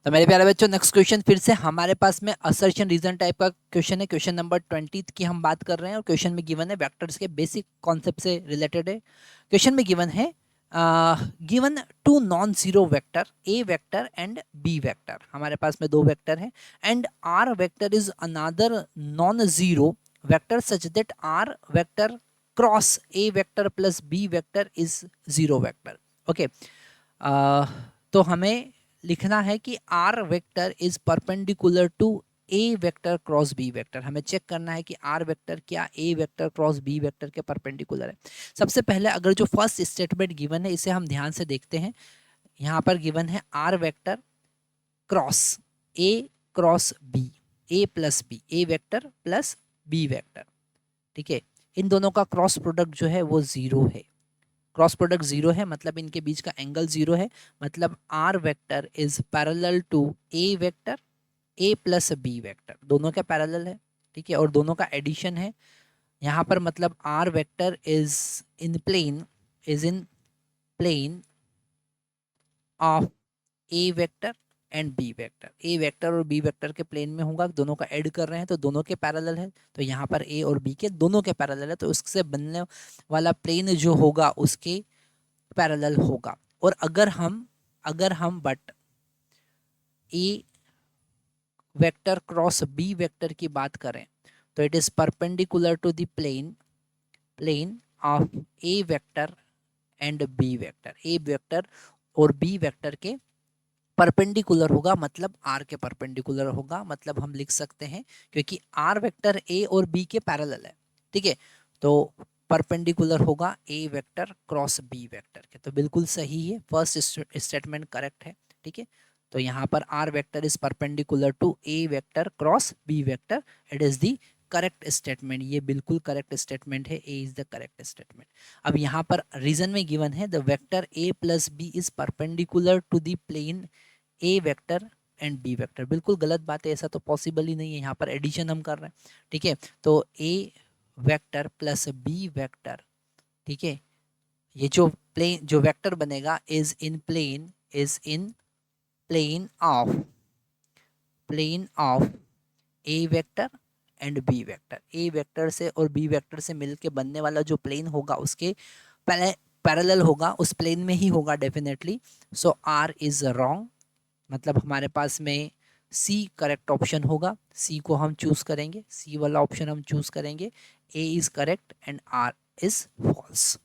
तो मेरे प्यारे बच्चों, नेक्स्ट क्वेश्चन फिर से हमारे पास में असर्शन रीजन टाइप का क्वेश्चन है। क्वेश्चन नंबर 20 की हम बात कर रहे हैं और क्वेश्चन में गिवन है वेक्टर्स के बेसिक कॉन्सेप्ट से रिलेटेड है। क्वेश्चन में गिवन है given two non zero vector a vector and b vector. हमारे पास में दो वेक्टर है and r vector is another non zero vector such that r vector cross a vector plus b vector is zero vector. Okay, तो हमें लिखना है कि r vector is perpendicular to a vector cross b vector. हमें check करना है कि r vector क्या ए वेक्टर क्रॉस बी वेक्टर के परपेंडिकुलर है। सबसे पहले अगर जो फर्स्ट स्टेटमेंट गिवन है इसे हम ध्यान से देखते हैं। यहाँ पर गिवन है r vector cross a cross b, a plus b, a vector plus b vector. ठीक है, इन दोनों का क्रॉस प्रोडक्ट जो है वो जीरो है। क्रॉस प्रोडक्ट जीरो है मतलब इनके बीच का एंगल जीरो है, मतलब r vector is parallel to a vector, a plus b vector, दोनों के पैरेलल है। ठीक है, और दोनों का एडिशन है यहाँ पर, मतलब r vector is in plane, is in plane of a vector and b vector. A vector और बी वेक्टर के प्लेन में होगा, दोनों का ऐड कर रहे हैं तो दोनों के पैरेलल है। तो यहाँ पर ए और बी के दोनों के पैरेलल है, तो उससे बनने वाला प्लेन जो होगा उसके पैरेलल होगा। और अगर हम but a vector cross b vector की बात करें तो it is perpendicular to the plane of a vector and b vector. A vector और बी वेक्टर के परपेंडिकुलर होगा, मतलब आर के परपेंडिकुलर होगा। मतलब हम लिख सकते हैं क्योंकि आर वेक्टर ए और बी के पैरेलल है। ठीक है, तो परपेंडिकुलर होगा ए वेक्टर क्रॉस बी वेक्टर के। तो बिल्कुल सही है, फर्स्ट स्टेटमेंट करेक्ट है। ठीक है, तो यहाँ पर r vector is perpendicular to a vector cross b vector, it is the correct statement. ये बिल्कुल करेक्ट स्टेटमेंट है, a is the correct statement. अब यहाँ पर रीजन में गिवन है the vector a plus b is perpendicular to the plane a vector and b vector. बिल्कुल गलत बात है, ऐसा तो पॉसिबल ही नहीं है, यहाँ पर एडिशन हम कर रहे हैं। ठीक है, तो a vector plus b vector, ठीक है, ये जो प्लेन जो वेक्टर बनेगा is in plane of a vector and b vector. A vector से और बी वेक्टर से मिलके बनने वाला जो प्लेन होगा उसके पैरेलल होगा, उस प्लेन में ही होगा definitely. So r is wrong, मतलब हमारे पास में सी करेक्ट ऑप्शन होगा। सी को हम चूज करेंगे, सी वाला ऑप्शन हम चूज करेंगे। A is correct and R is false.